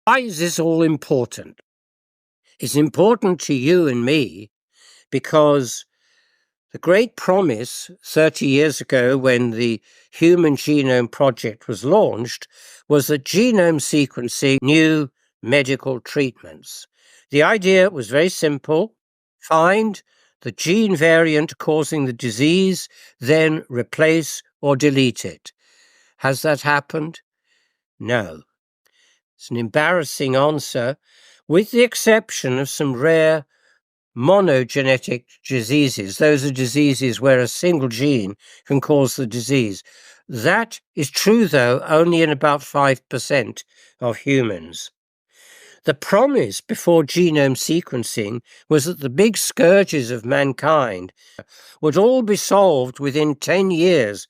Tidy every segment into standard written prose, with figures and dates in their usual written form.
Why is this all important? It's important to you and me because the great promise 30 years ago when the Human Genome Project was launched was that genome sequencing new medical treatments. The idea was very simple: find the gene variant causing the disease, then replace or delete it. Has that happened? No. It's an embarrassing answer, with the exception of some rare monogenetic diseases. Those are diseases where a single gene can cause the disease. That is true, though, only in about 5% of humans. The promise before genome sequencing was that the big scourges of mankind would all be solved within 10 years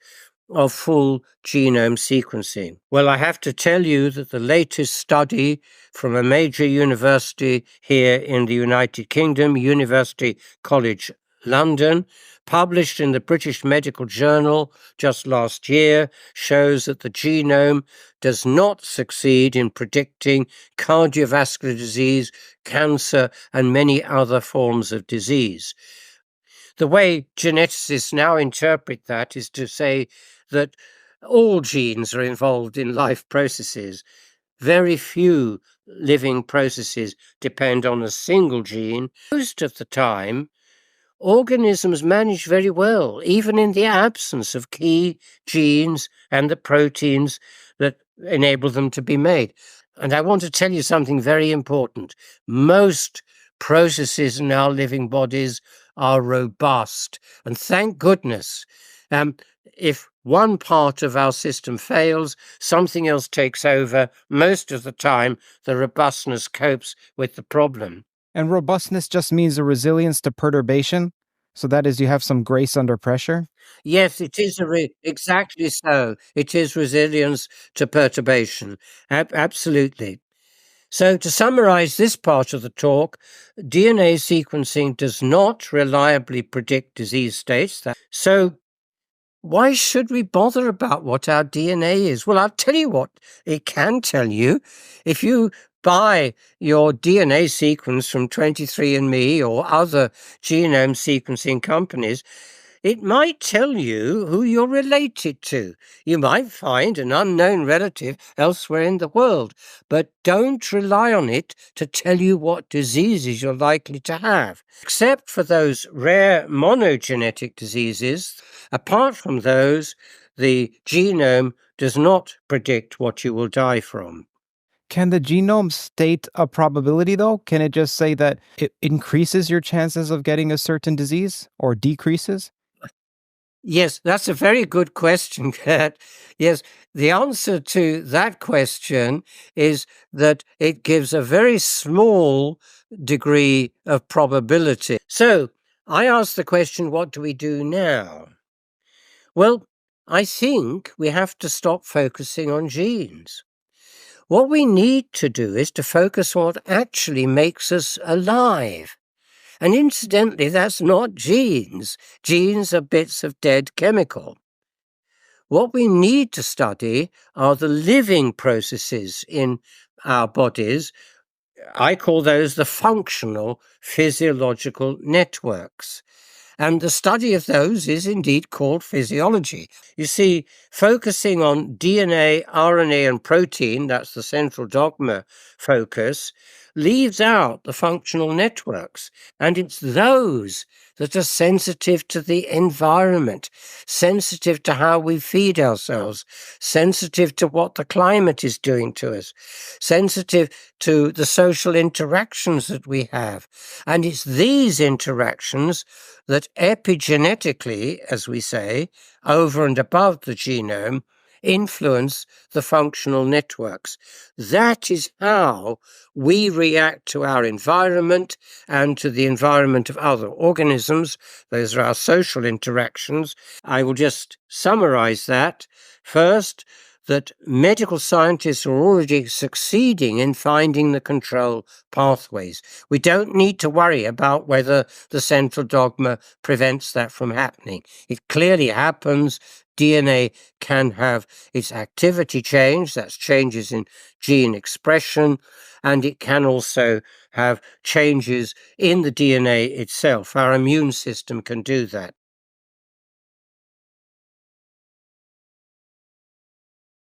of full genome sequencing. Well, I have to tell you that the latest study from a major university here in the United Kingdom, University College London, published in the British Medical Journal just last year, shows that the genome does not succeed in predicting cardiovascular disease, cancer, and many other forms of disease. The way geneticists now interpret that is to say that all genes are involved in life processes. Very few living processes depend on a single gene. Most of the time, organisms manage very well, even in the absence of key genes and the proteins that enable them to be made. And I want to tell you something very important. Most processes in our living bodies are robust. And thank goodness, if one part of our system fails, something else takes over. Most of the time, the robustness copes with the problem. And robustness just means a resilience to perturbation? So that is, you have some grace under pressure? Yes, it is exactly so. It is resilience to perturbation. Absolutely. So to summarize this part of the talk, DNA sequencing does not reliably predict disease states. So why should we bother about what our DNA is? Well, I'll tell you what it can tell you. If you buy your DNA sequence from 23andMe or other genome sequencing companies, it might tell you who you're related to. You might find an unknown relative elsewhere in the world, but don't rely on it to tell you what diseases you're likely to have. Except for those rare monogenetic diseases, apart from those, the genome does not predict what you will die from. Can the genome state a probability, though? Can it just say that it increases your chances of getting a certain disease or decreases? Yes, that's a very good question, Kurt. Yes, the answer to that question is that it gives a very small degree of probability. So I ask the question, what do we do now? Well, I think we have to stop focusing on genes. What we need to do is to focus on what actually makes us alive. And incidentally, that's not genes. Genes are bits of dead chemical. What we need to study are the living processes in our bodies. I call those the functional physiological networks. And the study of those is indeed called physiology. You see, focusing on DNA, RNA, and protein, that's the central dogma focus, leaves out the functional networks. And it's those that are sensitive to the environment, sensitive to how we feed ourselves, sensitive to what the climate is doing to us, sensitive to the social interactions that we have. And it's these interactions that epigenetically, as we say, over and above the genome, influence the functional networks. That is how we react to our environment and to the environment of other organisms. Those are our social interactions. I will just summarize that. First, that medical scientists are already succeeding in finding the control pathways. We don't need to worry about whether the central dogma prevents that from happening. It clearly happens DNA can have its activity change, that's changes in gene expression, and it can also have changes in the DNA itself. Our immune system can do that.